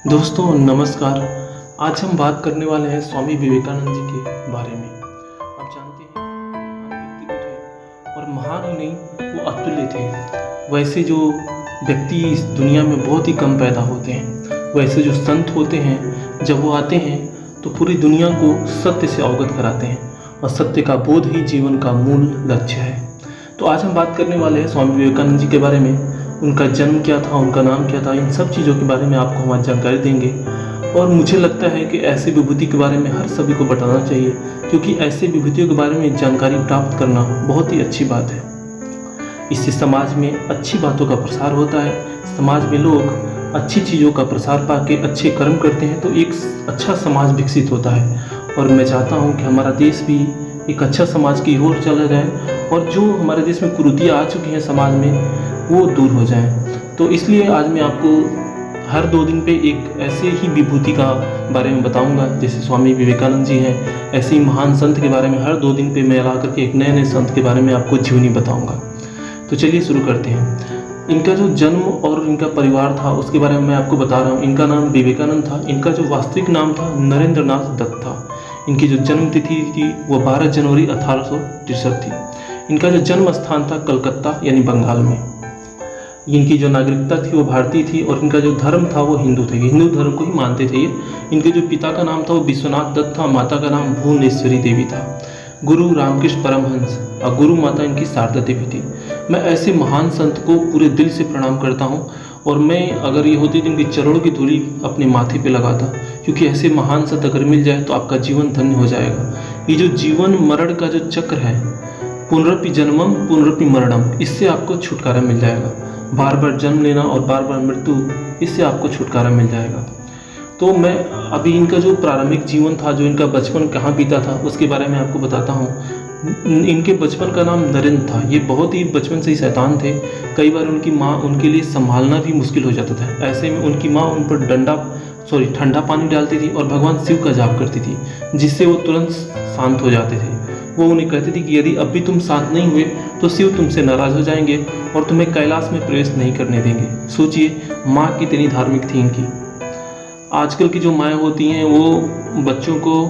दोस्तों नमस्कार। आज हम बात करने वाले हैं स्वामी विवेकानंद जी के बारे में। आप जानते हैं महान व्यक्ति थे और महान ही नहीं वो अतुल्य थे। वैसे जो व्यक्ति इस दुनिया में बहुत ही कम पैदा होते हैं, वैसे जो संत होते हैं जब वो आते हैं तो पूरी दुनिया को सत्य से अवगत कराते हैं और सत्य का बोध ही जीवन का मूल लक्ष्य है। तो आज हम बात करने वाले हैं स्वामी विवेकानंद जी के बारे में। उनका जन्म क्या था, उनका नाम क्या था, इन सब चीज़ों के बारे में आपको हम आज जानकारी देंगे। और मुझे लगता है कि ऐसी विभूति के बारे में हर सभी को बताना चाहिए, क्योंकि ऐसे विभूतियों के बारे में जानकारी प्राप्त करना बहुत ही अच्छी बात है। इससे समाज में अच्छी बातों का प्रसार होता है। समाज में लोग अच्छी चीज़ों का प्रसार पाके अच्छे कर्म करते हैं तो एक अच्छा समाज विकसित होता है। और मैं चाहता हूँ कि हमारा देश भी एक अच्छा समाज की ओर चला जाए और जो हमारे देश में कुरीतियाँ आ चुकी हैं समाज में वो दूर हो जाएं। तो इसलिए आज मैं आपको हर 2 दिन पे एक ऐसे ही विभूति का बारे में बताऊंगा। जैसे स्वामी विवेकानंद जी हैं, ऐसे ही महान संत के बारे में हर 2 दिन पे मैं ला करके एक नए नए संत के बारे में आपको जीवनी बताऊंगा। तो चलिए शुरू करते हैं। इनका जो जन्म और इनका परिवार था उसके बारे में मैं आपको बता रहा हूँ। इनका नाम विवेकानंद था। इनका जो वास्तविक नाम था नरेंद्रनाथ दत्त था। इनकी जो जन्म तिथि थी वो 12 जनवरी 1863 थी। इनका जो जन्म स्थान था कलकत्ता यानी बंगाल में। इनकी जो नागरिकता थी वो भारतीय थी और इनका जो धर्म था वो हिंदू थे। हिंदू धर्म को ही मानते थे ये। इनके जो पिता का नाम था वो विश्वनाथ दत्त था, माता का नाम भुवनेश्वरी देवी था। गुरु रामकृष्ण परमहंस और गुरु माता इनकी शारदा देवी थी। मैं ऐसे महान संत को पूरे दिल से प्रणाम करता हूँ और मैं अगर ये होती तो इनके चरणों की धूली अपने माथे पे लगाता, क्योंकि ऐसे महान संत अगर मिल जाए तो आपका जीवन धन्य हो जाएगा। ये जो जीवन मरण का जो चक्र है, पुनरपि जन्मम पुनरपि मरणम, इससे आपको छुटकारा मिल जाएगा। बार बार जन्म लेना और बार बार मृत्यु, इससे आपको छुटकारा मिल जाएगा। तो मैं अभी इनका जो प्रारंभिक जीवन था, जो इनका बचपन कहाँ बीता था उसके बारे में आपको बताता हूँ। इनके बचपन का नाम नरेंद्र था। ये बहुत ही बचपन से ही शैतान थे। कई बार उनकी माँ उनके लिए संभालना भी मुश्किल हो जाता था। ऐसे में उनकी माँ उन पर ठंडा पानी डालती थी और भगवान शिव का जाप करती थी, जिससे वो तुरंत शांत हो जाते थे। वो उन्हें कहती थी कि यदि अब भी तुम शांत नहीं हुए तो शिव तुमसे नाराज हो जाएंगे और तुम्हें कैलाश में प्रवेश नहीं करने देंगे। सोचिए माँ कितनी धार्मिक थी इनकी। आजकल की जो माएँ होती हैं वो बच्चों को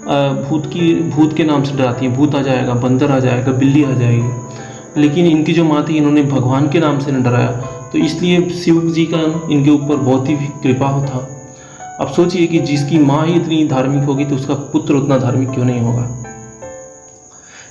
भूत के नाम से डराती हैं। भूत आ जाएगा, बंदर आ जाएगा, बिल्ली आ जाएगी। लेकिन इनकी जो माँ थी, इन्होंने भगवान के नाम से न डराया, तो इसलिए शिव जी का इनके ऊपर बहुत ही कृपा था। अब सोचिए कि जिसकी माँ ही इतनी धार्मिक होगी तो उसका पुत्र उतना धार्मिक क्यों नहीं होगा।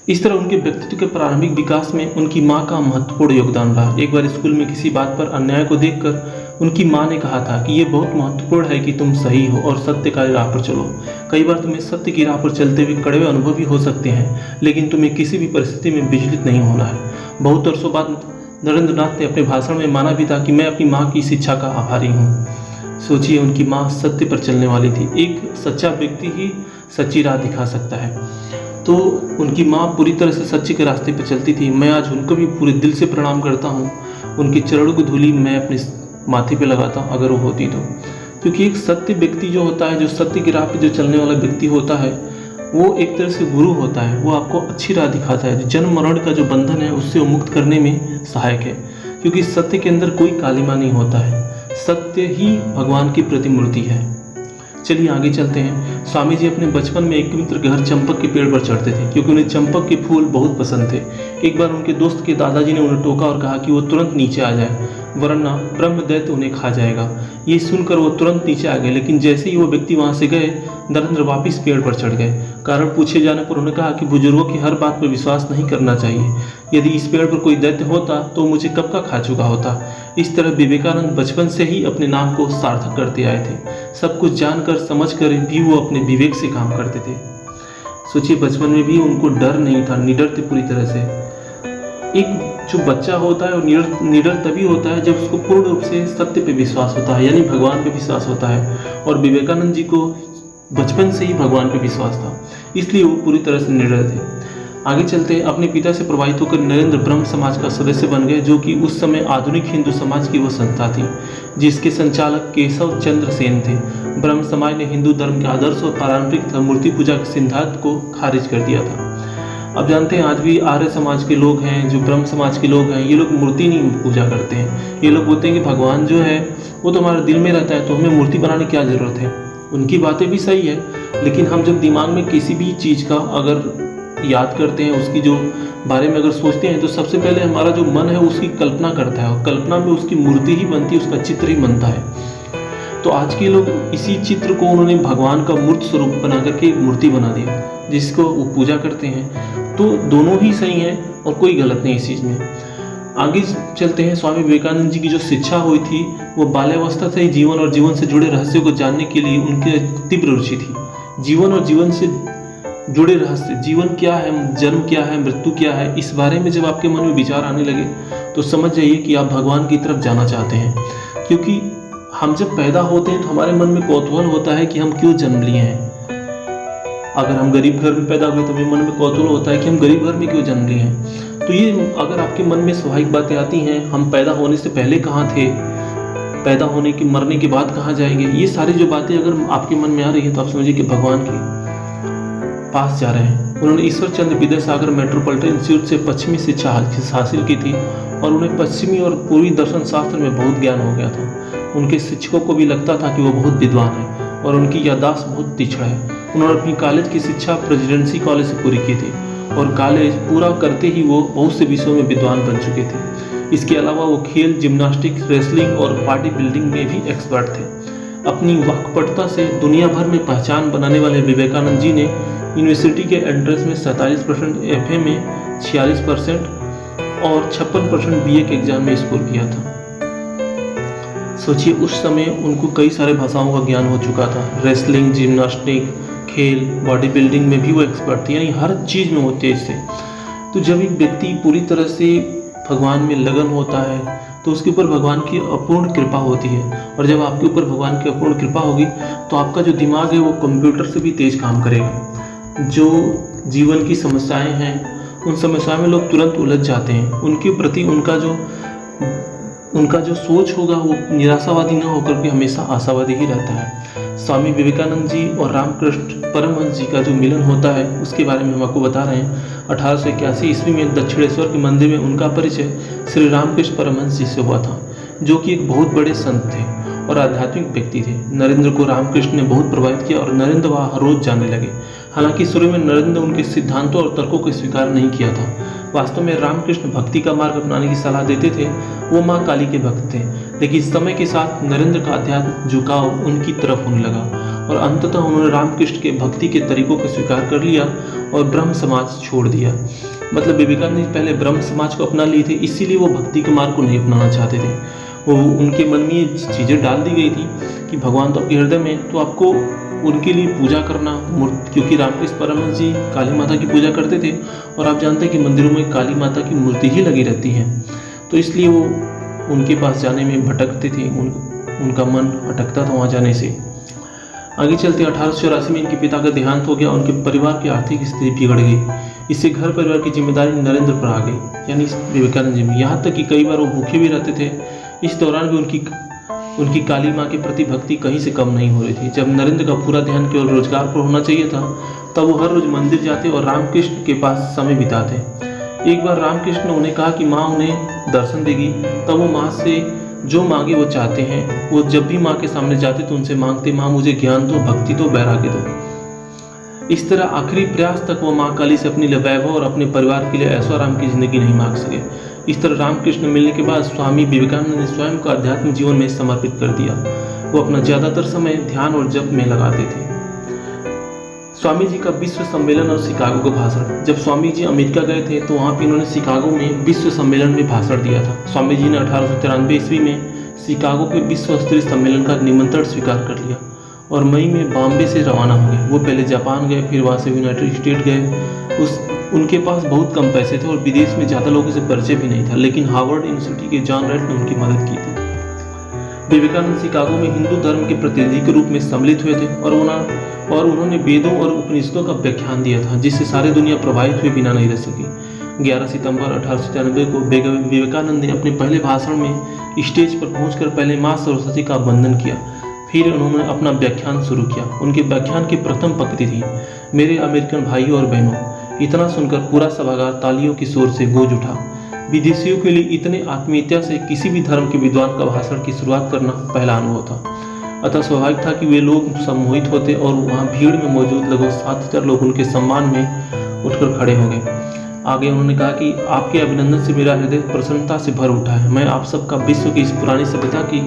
इस तरह उनके व्यक्तित्व के प्रारंभिक विकास में उनकी माँ का महत्वपूर्ण योगदान रहा। एक बार स्कूल में किसी बात पर अन्याय को देखकर उनकी माँ ने कहा था कि ये बहुत महत्वपूर्ण है कि तुम सही हो और सत्य का राह पर चलो। कई बार तुम्हें सत्य की राह पर चलते हुए कड़वे अनुभव भी हो सकते हैं, लेकिन तुम्हें किसी भी परिस्थिति में विचलित नहीं होना है। बहुत वर्षों बाद नरेंद्रनाथ ने अपने भाषण में माना भी था कि मैं अपनी माँ की शिक्षा का आभारी हूँ। सोचिए उनकी माँ सत्य पर चलने वाली थी। एक सच्चा व्यक्ति ही सच्ची राह दिखा सकता है। तो उनकी माँ पूरी तरह से सच्चे के रास्ते पर चलती थी। मैं आज उनको भी पूरे दिल से प्रणाम करता हूँ। उनके चरणों की धूली मैं अपने माथे पे लगाता हूँ अगर वो होती तो। क्योंकि एक सत्य व्यक्ति जो होता है, जो सत्य की राह पे जो चलने वाला व्यक्ति होता है, वो एक तरह से गुरु होता है। वो आपको अच्छी राह दिखाता है। जन्म मरण का जो बंधन है उससे वो मुक्त करने में सहायक है, क्योंकि सत्य के अंदर कोई कालिमा नहीं होता है। सत्य ही भगवान की प्रतिमूर्ति है। चलिए आगे चलते हैं। स्वामी जी अपने बचपन में एक मित्र के घर चंपक के पेड़ पर चढ़ते थे, क्योंकि उन्हें चंपक के फूल बहुत पसंद थे। एक बार उनके दोस्त के दादाजी ने उन्हें टोका और कहा कि वो तुरंत नीचे आ जाए, वरना ब्रह्मदैत्य उन्हें खा जाएगा। ये सुनकर वो तुरंत नीचे आ गए, लेकिन जैसे ही वो व्यक्ति वहाँ से गए, नरेंद्र वापिस पेड़ पर चढ़ गए। कारण पूछे जाने पर उन्होंने कहा कि बुजुर्गों की हर बात पर विश्वास नहीं करना चाहिए। यदि इस पेड़ पर कोई दैत्य होता तो मुझे कब का खा चुका होता। इस तरह विवेकानंद बचपन से ही अपने नाम को सार्थक करते आए थे। सब कुछ जानकर समझकर भी वो अपने विवेक से काम करते थे। सोचिए बचपन में भी उनको डर नहीं था, निडर थे पूरी तरह से। एक जो बच्चा होता है वो निडर तभी होता है जब उसको पूर्ण रूप से सत्य पे विश्वास होता है, यानी भगवान पे विश्वास होता है। और विवेकानंद जी को बचपन से ही भगवान पे विश्वास था, इसलिए वो पूरी तरह से निडर थे। आगे चलते हैं। अपने पिता से प्रभावित होकर नरेंद्र ब्रह्म समाज का सदस्य बन गए, जो कि उस समय आधुनिक हिंदू समाज की वो संस्था थी, जिसके संचालक केशव चंद्र सेन थे। ब्रह्म समाज ने हिंदू धर्म के आदर्श और पारंपरिक मूर्ति पूजा के सिद्धांत को खारिज कर दिया था। अब जानते हैं आज भी आर्य समाज के लोग हैं, जो ब्रह्म समाज के लोग हैं, ये लोग मूर्ति नहीं पूजा करते हैं। ये लोग बोलते हैं कि भगवान जो है वो तो हमारे दिल में रहता है, तो हमें मूर्ति बनाने की क्या ज़रूरत है। उनकी बातें भी सही है, लेकिन हम जब दिमाग में किसी भी चीज़ का अगर याद करते हैं, उसकी जो बारे में अगर सोचते हैं, तो सबसे पहले हमारा जो मन है उसकी कल्पना करता है, और कल्पना में उसकी मूर्ति ही बनती है, उसका चित्र ही बनता है। तो आज के लोग इसी चित्र को उन्होंने भगवान का मूर्त स्वरूप बना करके एक मूर्ति बना दिया, जिसको वो पूजा करते हैं। तो दोनों ही सही हैं और कोई गलत नहीं इस चीज़ में। आगे चलते हैं। स्वामी विवेकानंद जी की जो शिक्षा हुई थी, वो बाल्यावस्था से ही जीवन और जीवन से जुड़े रहस्यों को जानने के लिए उनकी तीव्र रुचि थी। जीवन और जीवन से जुड़े रहस्य, जीवन क्या है, जन्म क्या है, मृत्यु क्या है, इस बारे में जब आपके मन में विचार आने लगे तो समझ जाइए कि आप भगवान की तरफ जाना चाहते हैं। क्योंकि हम जब पैदा होते हैं तो हमारे मन में कौतूहल होता है कि हम क्यों जन्म लिए हैं। अगर हम गरीब घर में पैदा हुए तो हमें मन में कौतूहल होता है कि हम गरीब घर में क्यों जन्म लिए हैं। तो ये अगर आपके मन में स्वाभाविक बातें आती हैं, हम पैदा होने से पहले कहाँ थे, पैदा होने की मरने के बाद कहाँ जाएंगे, ये सारी जो बातें अगर आपके मन में आ रही है तो आप समझिए कि भगवान के पास जा रहे हैं। उन्होंने ईश्वर चंद्र विद्यासागर मेट्रोपॉलिटन इंस्टीट्यूट से पश्चिमी शिक्षा हासिल की थी और उन्हें पश्चिमी और पूर्वी दर्शन शास्त्र में बहुत ज्ञान हो गया था। उनके शिक्षकों को भी लगता था कि वो बहुत विद्वान है और उनकी याददाश्त बहुत तीक्ष्ण है। उन्होंने अपनी कॉलेज की शिक्षा प्रेसिडेंसी कॉलेज से पूरी की थी और कॉलेज पूरा करते ही वो बहुत से विषयों में विद्वान बन चुके थे। इसके अलावा वो खेल, जिम्नास्टिक्स, रेसलिंग और पार्टी बिल्डिंग में भी एक्सपर्ट थे। अपनी वाक्पटुता से दुनिया भर में पहचान बनाने वाले विवेकानंद जी ने यूनिवर्सिटी के एंट्रेंस में 47%, एफए में 46% और 56% बीए के एग्जाम में स्कोर किया था। सोचिए उस समय उनको कई सारे भाषाओं का ज्ञान हो चुका था। रेसलिंग, जिम्नास्टिक, खेल, बॉडी बिल्डिंग में भी वो एक्सपर्ट थे, यानी हर चीज़ में वो तेज थे। तो जब एक व्यक्ति पूरी तरह से भगवान में लगन होता है तो उसके ऊपर भगवान की अपूर्ण कृपा होती है, और जब आपके ऊपर भगवान की अपूर्ण कृपा होगी तो आपका जो दिमाग है वो कंप्यूटर से भी तेज काम करेगा। जो जीवन की समस्याएं हैं, उन समस्याओं में लोग तुरंत उलझ जाते हैं। उनके प्रति उनका जो सोच होगा वो निराशावादी न होकर के हमेशा आशावादी ही रहता है। स्वामी विवेकानंद जी और रामकृष्ण परमहंस जी का जो मिलन होता है उसके बारे में हम आपको बता रहे हैं। 1881 ईस्वी में दक्षिणेश्वर के मंदिर में उनका परिचय श्री रामकृष्ण परमहंस जी से हुआ था, जो कि एक बहुत बड़े संत थे और आध्यात्मिक व्यक्ति थे। नरेंद्र को रामकृष्ण ने बहुत प्रभावित किया और नरेंद्र वहाँ हर रोज जाने लगे। हालांकि शुरू में नरेंद्र ने उनके सिद्धांतों और तर्कों को स्वीकार नहीं किया था। वास्तव में रामकृष्ण भक्ति का मार्ग अपनाने की सलाह देते थे। वो माँ काली के भक्त थे, लेकिन समय के साथ नरेंद्र का अध्यात्म झुकाव उनकी तरफ होने लगा और अंततः उन्होंने रामकृष्ण के भक्ति के तरीकों को स्वीकार कर लिया और ब्रह्म समाज छोड़ दिया। मतलब विवेकानंद पहले ब्रह्म समाज को अपना लिए थे, इसीलिए वो भक्ति के मार्ग को नहीं अपनाना चाहते थे। वो उनके मन में ये चीज़ें डाल दी गई थी कि भगवान तो आपके हृदय में, तो आपको उनके लिए पूजा करना मूर्ति, क्योंकि रामकृष्ण परमहंस जी काली माता की पूजा करते थे और आप जानते हैं कि मंदिरों में काली माता की मूर्ति ही लगी रहती है, तो इसलिए वो उनके पास जाने में भटकते थे। उनका मन अटकता था वहाँ जाने से। आगे चलते 1884 में इनके पिता का देहांत हो गया। उनके परिवार की आर्थिक स्थिति बिगड़ गई। इससे घर परिवार की जिम्मेदारी नरेंद्र पर आ गई, यानी विवेकानंद जी में। यहाँ तक कि कई बार वो भूखे भी रहते थे। इस दौरान भी उनकी काली माँ के प्रति भक्ति कहीं से कम नहीं हो रही थी। जब नरेंद्र का पूरा ध्यान केवल रोजगार पर होना चाहिए था, तब वो हर रोज मंदिर जाते और रामकृष्ण के पास समय बिताते। एक बार रामकृष्ण ने उन्हें कहा कि माँ उन्हें दर्शन देगी, तब वो माँ से जो मांगे वो चाहते हैं। वो जब भी माँ के सामने जाते तो उनसे मांगते, माँ मुझे ज्ञान दो, भक्ति दो, वैराग्य दो। इस तरह आखिरी प्रयास तक वो माँ काली से अपनी वैभव और अपने परिवार के लिए ऐशो आराम की जिंदगी नहीं मांग सके। इस तरह रामकृष्ण मिलने के बाद स्वामी विवेकानंद ने स्वयं को आध्यात्म जीवन में समर्पित कर दिया। वो अपना ज़्यादातर समय ध्यान और जप में लगाते थे। स्वामी जी का विश्व सम्मेलन और शिकागो का भाषण। जब स्वामी जी अमेरिका गए थे तो वहाँ पे उन्होंने शिकागो में विश्व सम्मेलन में भाषण दिया था। स्वामी जी ने 1893 ईस्वी में शिकागो के विश्व स्तरीय सम्मेलन का निमंत्रण स्वीकार कर लिया और मई में बॉम्बे से रवाना हो गए। वो पहले जापान गए, फिर वहाँ से यूनाइटेड स्टेट गए। उनके पास बहुत कम पैसे थे और विदेश में ज़्यादा लोगों से परिचय भी नहीं था, लेकिन हार्वर्ड यूनिवर्सिटी के जॉन राइट ने उनकी मदद की थी। विवेकानंद शिकागो में हिंदू धर्म के प्रतिनिधि के रूप में सम्मिलित हुए थे और उन्होंने वेदों और उपनिषदों का व्याख्यान दिया था, जिससे सारी दुनिया प्रभावित हुए बिना नहीं रह सकी। 11 सितंबर 1893 को विवेकानंद ने अपने पहले भाषण में स्टेज पर पहुंचकर पहले माँ सरस्वती का वंदन किया। फिर उन्होंने अपना व्याख्यान शुरू किया। उनके व्याख्यान की प्रथम पंक्ति थी, मेरे अमेरिकन भाइयों और बहनों। इतना सुनकर पूरा सभागार तालियों की शोर से गूंज उठा। विदेशियों के लिए इतने आत्मीयता से किसी भी धर्म के विद्वान का भाषण की शुरुआत करना पहला अनुभव था। अतः स्वाभाविक था कि वे लोग सम्मोहित होते और वहाँ भीड़ में मौजूद लगभग 7,000 लोग उनके सम्मान में उठकर खड़े हो गए। आगे उन्होंने कहा कि आपके अभिनंदन से मेरा हृदय प्रसन्नता से भर उठा है। मैं आप सबका विश्व की इस पुरानी सभ्यता की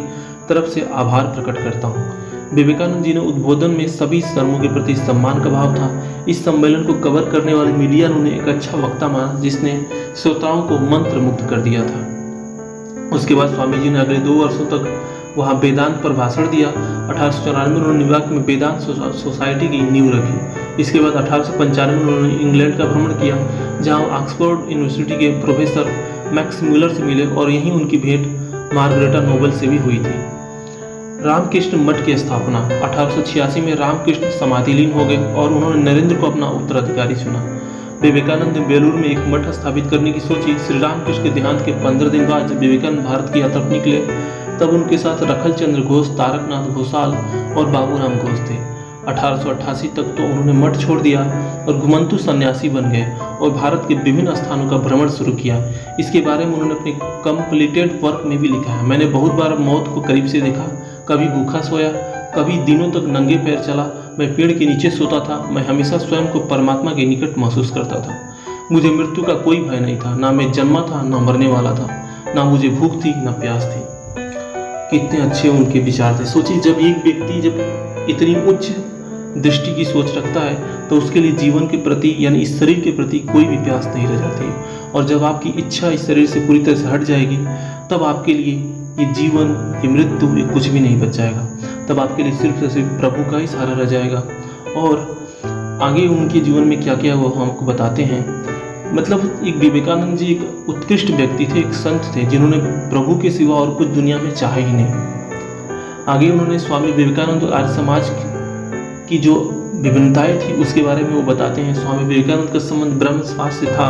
तरफ से आभार प्रकट करता हूँ। विवेकानंद जी ने उद्बोधन में सभी धर्मों के प्रति सम्मान का भाव था। इस सम्मेलन को कवर करने वाली मीडिया ने उन्हें एक अच्छा वक्ता माना जिसने श्रोताओं को मंत्र मुग्ध कर दिया था। उसके बाद स्वामी जी ने अगले 2 वर्षों तक वहाँ वेदांत पर भाषण दिया। 1894 में उन्होंने न्यूयॉर्क में वेदांत सोसाइटी की नींव रखी। इसके बाद 1895 में उन्होंने इंग्लैंड का भ्रमण किया, जहाँ ऑक्सफोर्ड यूनिवर्सिटी के प्रोफेसर मैक्स म्यूलर से मिले और यहीं उनकी भेंट मार्गरेटा नोबल से भी हुई थी। रामकृष्ण मठ की स्थापना 1886 में रामकृष्ण समाधिलीन हो गए और उन्होंने नरेंद्र को अपना उत्तराधिकारी चुना। विवेकानंद ने बेलूर में एक मठ स्थापित करने की सोची। श्री रामकृष्ण के देहांत के 15 दिन बाद जब विवेकानंद भारत की यात्रा पर निकले तब उनके साथ रखल चंद्र घोष, तारकनाथ घोषाल और बाबूराम घोष थे। 1888 तक तो उन्होंने मठ छोड़ दिया और घुमंतु सन्यासी बन गए और भारत के विभिन्न स्थानों का भ्रमण शुरू किया। इसके बारे में उन्होंने अपने कंप्लीटेड वर्क में भी लिखा है। मैंने बहुत बार मौत को करीब से देखा, कभी भूखा सोया, कभी दिनों तक नंगे पैर चला। मैं पेड़ के नीचे सोता था। मैं हमेशा स्वयं को परमात्मा के निकट महसूस करता था। मुझे मृत्यु का कोई भय नहीं था। ना मैं जन्मा था, ना मरने वाला था। ना मुझे भूख थी, ना प्यास थी। कितने अच्छे उनके विचार थे। सोचिए, जब एक व्यक्ति जब इतनी उच्च दृष्टि की सोच रखता है तो उसके लिए जीवन के प्रति यानी इस शरीर के प्रति कोई भी प्यास नहीं रह जाती है। और जब आपकी इच्छा इस शरीर से पूरी तरह से हट जाएगी तब आपके लिए ये जीवन, ये मृत्यु, ये कुछ भी नहीं बच जाएगा। तब आपके लिए सिर्फ प्रभु का ही सहारा रह जाएगा। और आगे उनके जीवन में क्या क्या वो हमको बताते हैं। मतलब एक विवेकानंद जी एक उत्कृष्ट व्यक्ति थे, एक संत थे जिन्होंने प्रभु के सिवा और कुछ दुनिया में चाहा ही नहीं। आगे उन्होंने स्वामी विवेकानंद और आर्य समाज की जो विभिन्नताएं थी उसके बारे में वो बताते हैं। स्वामी विवेकानंद का संबंध ब्रह्म समाज से था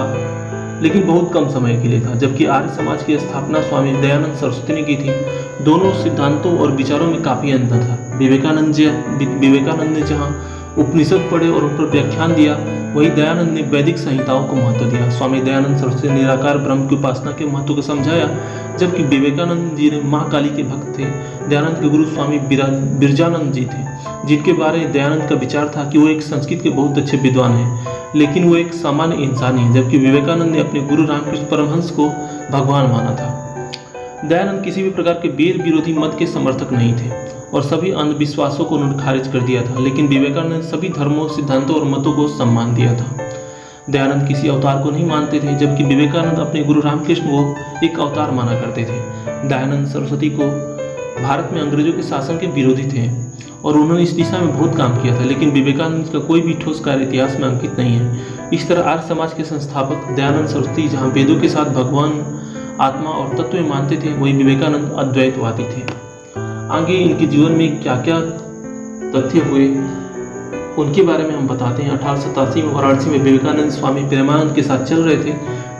लेकिन बहुत कम समय के लिए था, जबकि आर्य समाज की स्थापना स्वामी दयानंद सरस्वती ने की थी। दोनों सिद्धांतों और विचारों में काफ़ी अंतर था। विवेकानंद ने जहाँ उपनिषद पढ़े और उन पर व्याख्यान दिया, वही दयानंद ने वैदिक संहिताओं को महत्व दिया। स्वामी दयानंद सरस्वती ने निराकार ब्रह्म की उपासना के महत्व को समझाया, जबकि विवेकानंद जी ने माँ काली के भक्त थे। दयानंद के गुरु स्वामी बिरजानंद जी थे, जिनके बारे में दयानंद का विचार था कि वो एक संस्कृत के बहुत अच्छे विद्वान हैं लेकिन वो एक सामान्य इंसान ही, जबकि विवेकानंद ने अपने गुरु रामकृष्ण परमहंस को भगवान माना था। दयानंद किसी भी प्रकार के वेद विरोधी मत के समर्थक नहीं थे और सभी अंधविश्वासों को उन्होंने खारिज कर दिया था, लेकिन विवेकानंद ने सभी धर्मों, सिद्धांतों और मतों को सम्मान दिया था। दयानंद किसी अवतार को नहीं मानते थे, जबकि विवेकानंद अपने गुरु रामकृष्ण को एक अवतार माना करते थे। दयानंद सरस्वती को भारत में अंग्रेजों के शासन के विरोधी थे और उन्होंने इस दिशा में बहुत काम किया था, लेकिन विवेकानंद का कोई भी ठोस कार्य इतिहास में अंकित नहीं है। इस तरह आर्य समाज के संस्थापक दयानंद सरस्वती जहाँ वेदों के साथ भगवान, आत्मा और तत्व में मानते थे, वही विवेकानंद अद्वैतवादी थे। आगे इनके जीवन में क्या क्या तथ्य हुए उनके बारे में हम बताते हैं। 1887 में वाराणसी में विवेकानंद स्वामी प्रेमानंद के साथ चल रहे थे,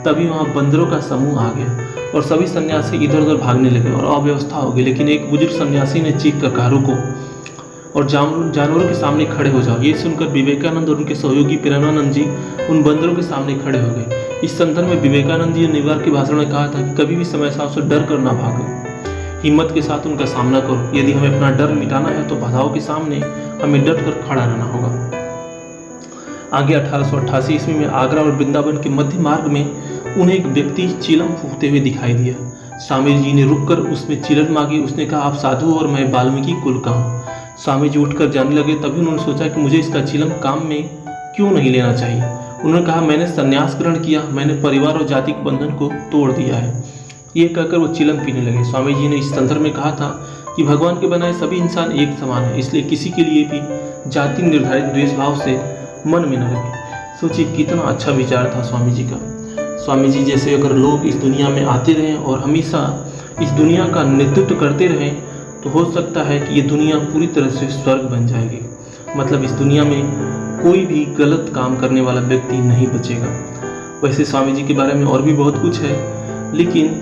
तभी वहाँ बंदरों का समूह आ गया और सभी सन्यासी इधर उधर भागने लगे और अव्यवस्था हो गई। लेकिन एक बुजुर्ग सन्यासी ने चीख कर कहा, रुको और जानवरों के सामने खड़े हो जाओ। ये सुनकर विवेकानंद और उनके सहयोगी प्रेमानंद जी उन बंदरों के सामने खड़े हो गए। इस संदर्भ में विवेकानंद जी ने न्यूयॉर्क के भाषण में कहा था कि कभी भी समय साहब से डर कर ना भागो, हिम्मत के साथ उनका सामना करो। यदि हमें अपना डर मिटाना है तो बाधाओं के सामने हमें डट कर खड़ा रहना होगा। आगे 1888 ईस्वी में आगरा और वृंदावन के मध्य मार्ग में उन्हें एक व्यक्ति चीलम फूंकते हुए दिखाई दिया। स्वामी जी ने रुककर उसमें चिलम मांगी। उसने कहा, आप साधु और मैं वाल्मीकि कुल का हूँ। स्वामी जी उठकर जाने लगे। तभी उन्होंने सोचा कि मुझे इसका चिलम काम में क्यों नहीं लेना चाहिए। उन्होंने कहा, मैंने संन्यास ग्रहण किया, मैंने परिवार और जाति के बंधन को तोड़ दिया है। ये कहकर वो चिलम पीने लगे। स्वामी जी ने इस संदर्भ में कहा था कि भगवान के बनाए सभी इंसान एक समान है, इसलिए किसी के लिए भी जाति निर्धारित द्वेष भाव से मन में न रखे। सोचिए कितना अच्छा विचार था स्वामी जी का। स्वामी जी जैसे अगर लोग इस दुनिया में आते रहें और हमेशा इस दुनिया का नेतृत्व करते रहें तो हो सकता है कि ये दुनिया पूरी तरह से स्वर्ग बन जाएगी। मतलब इस दुनिया में कोई भी गलत काम करने वाला व्यक्ति नहीं बचेगा। वैसे स्वामी जी के बारे में और भी बहुत कुछ है, लेकिन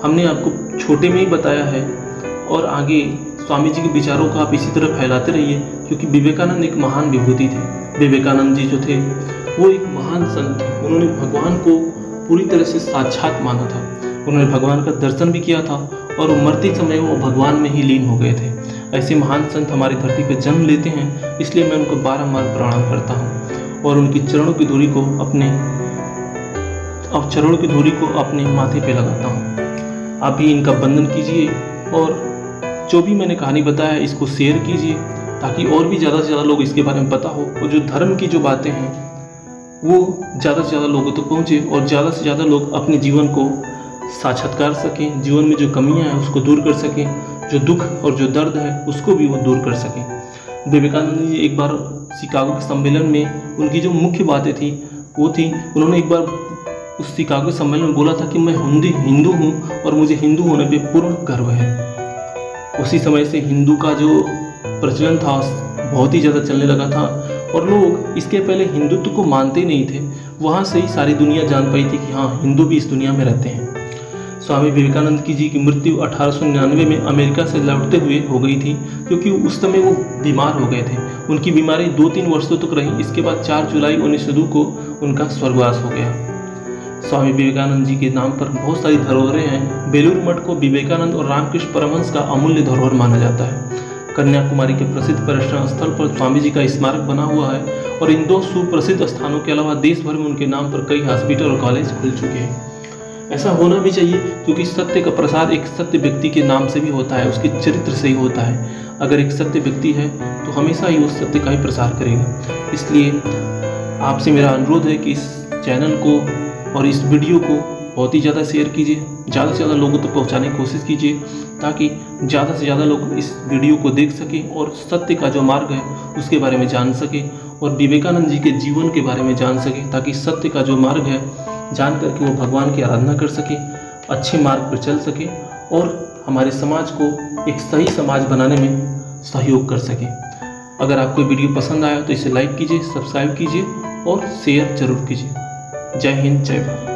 हमने आपको छोटे में ही बताया है और आगे स्वामी जी के विचारों को आप इसी तरह फैलाते रहिए, क्योंकि विवेकानंद एक महान विभूति थे। विवेकानंद जी जो थे वो एक महान संत थे। उन्होंने भगवान को पूरी तरह से साक्षात माना था। उन्होंने भगवान का दर्शन भी किया था और वो मरते समय वो भगवान में ही लीन हो गए थे। ऐसे महान संत हमारी धरती पर जन्म लेते हैं, इसलिए मैं उनको बारंबार प्रणाम करता हूँ और उनकी चरणों की धूली को अपने माथे पे लगाता हूँ। आप भी इनका वंदन कीजिए और जो भी मैंने कहानी बताया इसको शेयर कीजिए, ताकि और भी ज़्यादा से ज़्यादा लोग इसके बारे में पता हो और जो धर्म की जो बातें हैं वो ज़्यादा से ज़्यादा लोगों तक पहुँचे और ज़्यादा से ज़्यादा लोग अपने जीवन को साक्षात्कार सकें, जीवन में जो कमियां हैं उसको दूर कर सकें, जो दुख और जो दर्द है उसको भी वो दूर कर सकें। विवेकानंद जी एक बार शिकागो के सम्मेलन में उनकी जो मुख्य बातें थी वो थी, उन्होंने एक बार उस शिकागो सम्मेलन में बोला था कि मैं हिंदू हूँ और मुझे हिंदू होने पे पूर्ण गर्व है। उसी समय से हिंदू का जो प्रचलन था बहुत ही ज़्यादा चलने लगा था और लोग इसके पहले हिंदुत्व को मानते नहीं थे। वहाँ से ही सारी दुनिया जान पाई थी कि हाँ, हिंदू भी इस दुनिया में रहते हैं। स्वामी विवेकानंद जी की मृत्यु 1899 में अमेरिका से लौटते हुए हो गई थी, क्योंकि उस समय वो बीमार हो गए थे। उनकी बीमारी 2-3 वर्षों तक रही। इसके बाद 4 जुलाई 1902 को उनका स्वर्गवास हो गया। स्वामी विवेकानंद जी के नाम पर बहुत सारी धरोहरें हैं। बेलूर मठ को विवेकानंद और रामकृष्ण परमहंस का अमूल्य धरोहर माना जाता है। कन्याकुमारी के प्रसिद्ध पर्यटन स्थल पर स्वामी जी का स्मारक बना हुआ है और इन 2 सुप्रसिद्ध स्थानों के अलावा देश भर में उनके नाम पर कई हॉस्पिटल और कॉलेज खुल चुके हैं। ऐसा होना भी चाहिए, क्योंकि सत्य का प्रसार एक सत्य व्यक्ति के नाम से भी होता है, उसके चरित्र से ही होता है। अगर एक सत्य व्यक्ति है तो हमेशा ही उस सत्य का ही प्रसार करेगा। इसलिए आपसे मेरा अनुरोध है कि इस चैनल को और इस वीडियो को बहुत ही ज़्यादा शेयर कीजिए, ज़्यादा से ज़्यादा लोगों तक पहुंचाने की कोशिश कीजिए, ताकि ज़्यादा से ज़्यादा लोग इस वीडियो को देख सकें और सत्य का जो मार्ग है उसके बारे में जान सकें और विवेकानंद जी के जीवन के बारे में जान सकें, ताकि सत्य का जो मार्ग है जान करके वो भगवान की आराधना कर सके, अच्छे मार्ग पर चल सके और हमारे समाज को एक सही समाज बनाने में सहयोग कर सके। अगर आपको वीडियो पसंद आया तो इसे लाइक कीजिए, सब्सक्राइब कीजिए और शेयर जरूर कीजिए। जय हिंद, जय भारत।